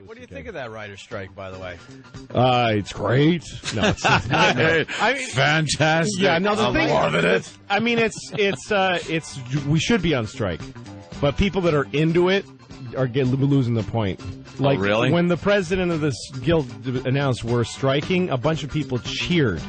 What do you think of that writer's strike, by the way? It's great. No, it's not. I mean, fantastic. Yeah, no, the thing. loving it. I mean, it's. We should be on strike, but people that are into it are losing the point. Like, really? When the president of this guild announced we're striking, a bunch of people cheered.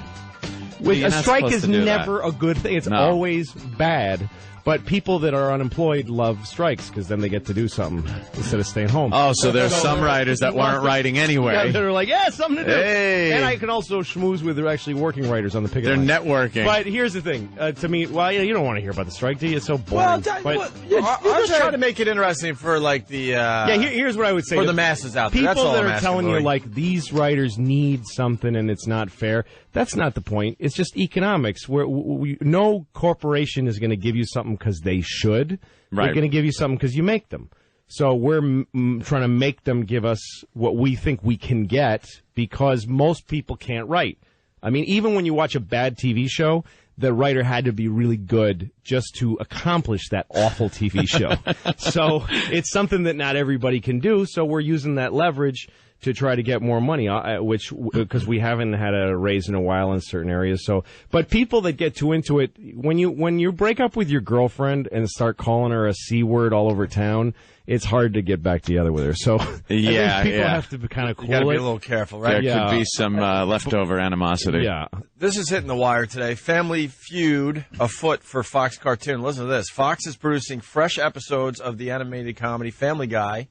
A strike is never a good thing. It's always bad. But people that are unemployed love strikes because then they get to do something instead of staying home. Oh, so there's some writers that weren't writing anyway. Yeah, they're like, yeah, something to do. Hey. And I can also schmooze with actually working writers on the picket line. They're networking. But here's the thing. To me, well, you don't want to hear about the strike, do you? It's so boring. Well, you're just trying to make it interesting for, like, the... here's what I would say. For the masses out there. People That's all that I'm are asking, telling Louis. you, like, these writers need something and it's not fair, that's not the point. It's just economics. No corporation is going to give you something because they should. Right. They're going to give you something because you make them. So we're trying to make them give us what we think we can get because most people can't write. I mean, even when you watch a bad TV show, the writer had to be really good just to accomplish that awful TV show. So it's something that not everybody can do, so we're using that leverage to try to get more money, because we haven't had a raise in a while in certain areas. So, but people that get too into it, when you break up with your girlfriend and start calling her a C word all over town, it's hard to get back together with her. So, yeah, people have to be kind of cool. You got to be a little careful, right? There could be some leftover animosity. Yeah. This is hitting the wire today. Family feud afoot for Fox cartoon. Listen to this. Fox is producing fresh episodes of the animated comedy Family Guy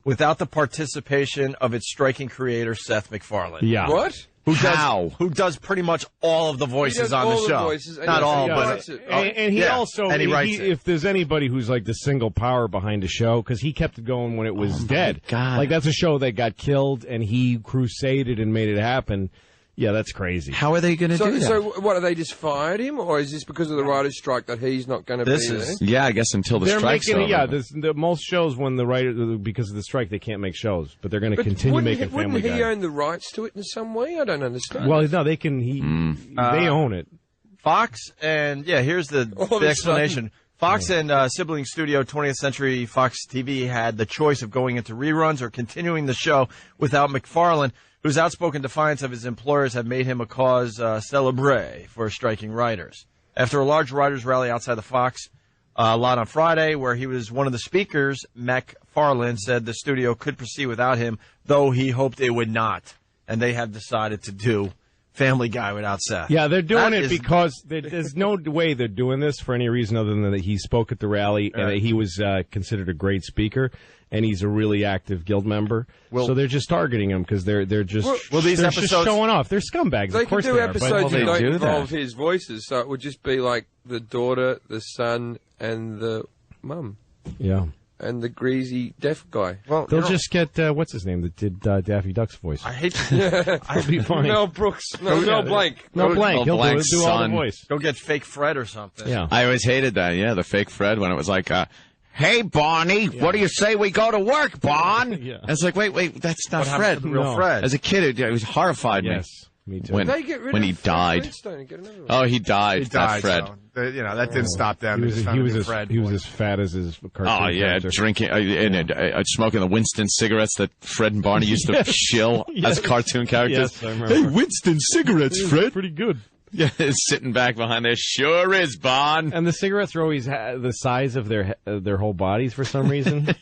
without the participation of its striking creator, Seth MacFarlane. Yeah. What? Who does pretty much all of the voices on the show. Not all, but... And he also, if there's anybody who's like the single power behind a show, because he kept it going when it was dead. God. Like, that's a show that got killed, and he crusaded and made it happen. Yeah, that's crazy. How are they going to do that? So what, have they just fired him, or is this because of the writer's strike that he's not going to be there? Yeah, I guess until the strike's over. Yeah, most shows when because of the strike, they can't make shows, but they're going to continue making Family Guy. Wouldn't he own the rights to it in some way? I don't understand. Well, no, they can. They own it. Fox and here's the explanation. Fox and sibling studio 20th Century Fox TV had the choice of going into reruns or continuing the show without MacFarlane, whose outspoken defiance of his employers have made him a cause célèbre for striking writers. After a large writers' rally outside the Fox lot on Friday, where he was one of the speakers, MacFarlane said the studio could proceed without him, though he hoped it would not. And they have decided to do Family Guy without Seth. Yeah, they're doing it because there's no way they're doing this for any reason other than that he spoke at the rally and that he was considered a great speaker. And he's a really active guild member, so they're just targeting him because they're just just showing off. They're scumbags. They of course could do they episodes are, that don't involve his voices, so it would just be like the daughter, the son, and the mum. Yeah. And the greasy deaf guy. Well, they'll just get what's his name that did Daffy Duck's voice. I hate to. I'll be fine. Mel Brooks. No, Mel Blanc. Mel Blanc. He'll do all the voice. Go get fake Fred or something. Yeah. I always hated that. Yeah, the fake Fred when it was like. Hey, Barney, what do you say we go to work, Bon? Yeah. And it's like, wait, that's not Fred. The real Fred. As a kid, it was horrified me. Yes, me too. When he died. Oh, he died. That Fred. So, that didn't stop them. He was as fat as his cartoon. Oh, yeah, character. drinking and smoking the Winston cigarettes that Fred and Barney used to shill as cartoon characters. Yes, I remember. Hey, Winston cigarettes, Fred. Pretty good. Yeah, sitting back behind there. Sure is, Bon. And the cigarettes are always the size of their whole bodies for some reason.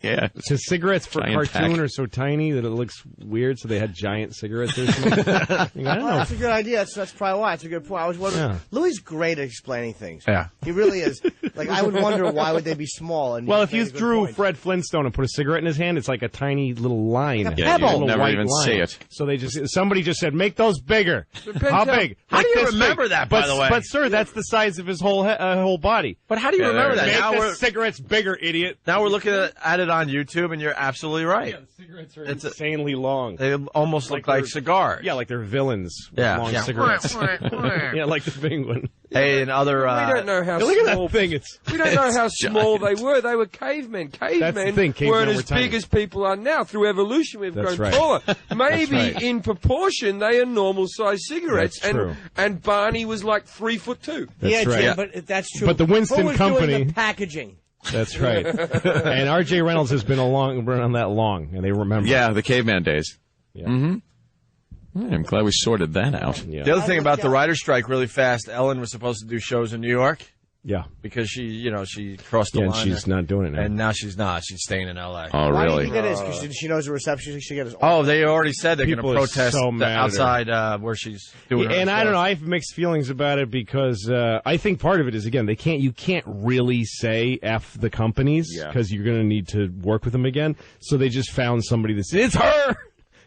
Yeah. Because cigarettes for cartoon are so tiny that it looks weird, so they had giant cigarettes or something. I don't know. That's a good idea. That's probably why. It's a good point. I was wondering. Yeah. Louis great at explaining things. Yeah. He really is. Like, I would wonder why would they be small. And Well, if you drew Fred Flintstone and put a cigarette in his hand, it's like a tiny little line. Like a Yeah, pebble. you'll never even see it. So somebody just said, make those bigger. How big? How do you this remember big. that, by the way? But, sir, that's the size of his whole body. But how do you remember that? Make Now the cigarettes bigger, idiot. Now we're looking at it on YouTube, and you're absolutely right. Yeah, the cigarettes are insanely long. They almost look like cigars. Yeah, like they're villains with long cigarettes. Yeah, like the penguin. Hey, and other... we don't know how look at small... that thing. We don't know how small they were. They were cavemen. Cavemen weren't as big as people are now. Through evolution, we've grown taller. Maybe in proportion, they are normal-sized cigarettes. That's true. And Barney was like 3'2". Yeah, right. Jim, but that's true. But the Winston Who was Company... doing the packaging? That's right. And R.J. Reynolds has been around that long, and they remember. Yeah, the caveman days. Yeah. Mm-hmm. I'm glad we sorted that out. Yeah. The other thing about the writer's strike, really fast, Ellen was supposed to do shows in New York. Yeah. Because she crossed the line. And she's not doing it now. And now she's not. She's staying in L.A. Oh, Why really? do you think that is? Because she knows the reception. She get his. Oh, they already said they're going to protest so outside where she's doing her And I shows. don't know. I have mixed feelings about it because I think part of it is, again, you can't really say F the companies because you're going to need to work with them again. So they just found somebody that said, it's her!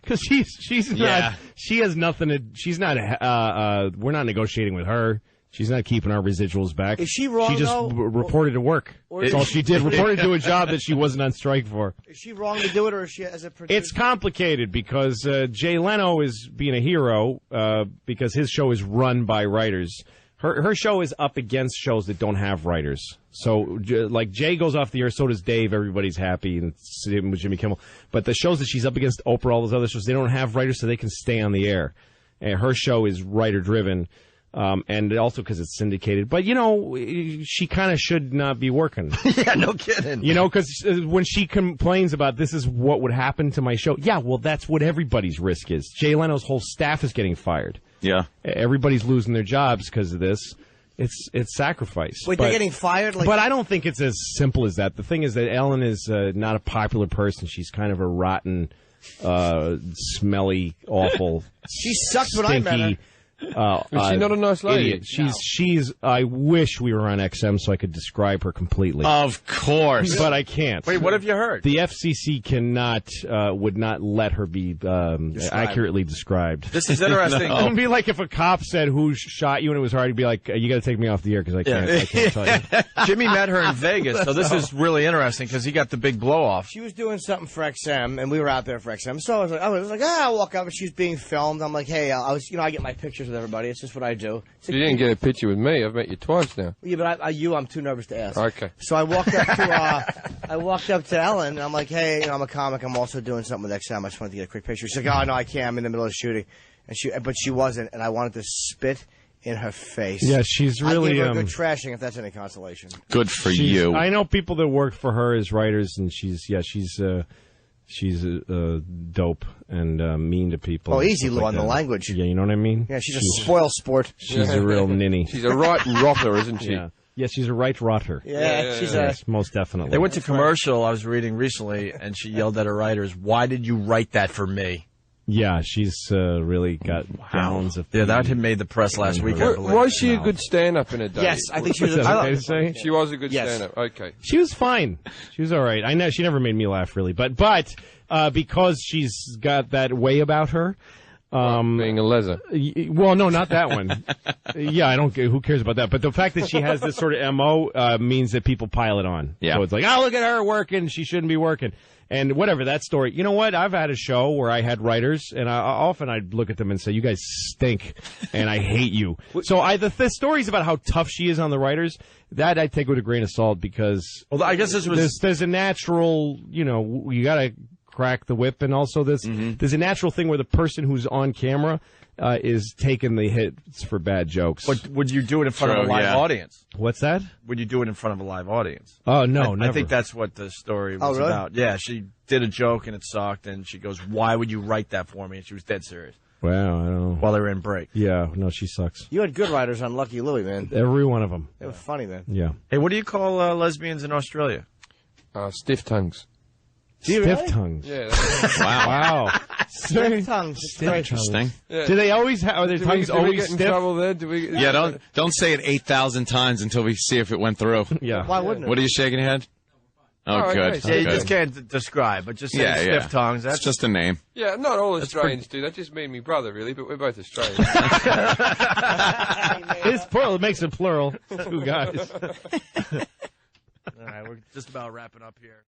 Because she's not, she has nothing to, she's not, we're not negotiating with her. She's not keeping our residuals back. Is she wrong, She just reported to work. That's all she did. Reported to a job that she wasn't on strike for. Is she wrong to do it, or is she as a producer? It's complicated because Jay Leno is being a hero because his show is run by writers. Her show is up against shows that don't have writers. So, like, Jay goes off the air, so does Dave. Everybody's happy, and same with Jimmy Kimmel. But the shows that she's up against, Oprah, all those other shows, they don't have writers, so they can stay on the air. And her show is writer-driven. And also because it's syndicated. But, she kind of should not be working. Yeah, no kidding. Because when she complains about this is what would happen to my show, well, that's what everybody's risk is. Jay Leno's whole staff is getting fired. Yeah. Everybody's losing their jobs because of this. It's sacrifice. Wait, they're getting fired? But I don't think it's as simple as that. The thing is that Ellen is not a popular person. She's kind of a rotten, smelly, awful, she sucked when I met her. Is she not a nice lady? Idiot. She's. I wish we were on XM so I could describe her completely. Of course, but I can't. Wait, what have you heard? The FCC would not let her be accurately described. This is interesting. It would be like if a cop said who shot you and it was hard to be like, you got to take me off the air because I can't tell you. Jimmy met her in Vegas, so this is really interesting because he got the big blow off. She was doing something for XM, and we were out there for XM. So I was like, I'll walk up, and she's being filmed. I'm like, hey, I get my pictures with everybody. It's just what I do. You didn't get a picture with me. I've met you twice now. Yeah, but I'm too nervous to ask. Okay. So I walked up to Ellen, and I'm like, hey, I'm a comic. I'm also doing something with XM. I just wanted to get a quick picture. She's like, oh no, I can't. I'm in the middle of shooting, but she wasn't, and I wanted to spit in her face. Yeah, she's really I gave her a good trashing, if that's any consolation. Good for you. I know people that work for her as writers, and she's dope and mean to people. Oh, easy, Lou, on the language. Yeah, you know what I mean? Yeah, she's a spoil sport. She's a real ninny. She's a right rotter, isn't she? Yeah, she's a right rotter. Yeah, she's yes, most definitely. They went to commercial, I was reading recently, and she yelled at her writers, why did you write that for me? Yeah, she's really got gallons of. Yeah, that had made the press last week. Was she a good stand-up in her day? Yes, I think she was. She was a good stand-up. Okay, she was fine. She was all right. I know she never made me laugh really, but because she's got that way about her. Being a leather. Well, no, not that one. Yeah, I don't. Who cares about that? But the fact that she has this sort of MO means that people pile it on. Yeah. So it's like, oh, look at her working. She shouldn't be working. And whatever, that story. You know what? I've had a show where I had writers, and I'd look at them and say, you guys stink, and I hate you. So the stories about how tough she is on the writers, that I take with a grain of salt because I guess there's a natural, you got to crack the whip, and also there's a natural thing where the person who's on camera is taking the hits for bad jokes. But would you do it in front of a live audience? What's that? Would you do it in front of a live audience? Oh, no, never. I think that's what the story was about. Yeah, she did a joke and it sucked, and she goes, why would you write that for me? And she was dead serious. Wow, I don't know. While they were in break. Yeah, no, she sucks. You had good writers on Lucky Louie, man. Every one of them. They were funny, man. Yeah. Hey, what do you call lesbians in Australia? Stiff tongues. Stiff tongues. Yeah. Wow. Stiff tongues. Interesting. Yeah. Do they always have? Are their tongues always stiff? Trouble there? Don't say it 8,000 times until we see if it went through. Yeah. Why wouldn't it? What are you shaking your head? Oh, good. Okay. Yeah, you just can't describe, but just say stiff tongues. That's just a name. Yeah, not all Australians do. That just means me brother, really, but we're both Australians. It's plural. It makes it plural. Two guys. All right, we're just about wrapping up here.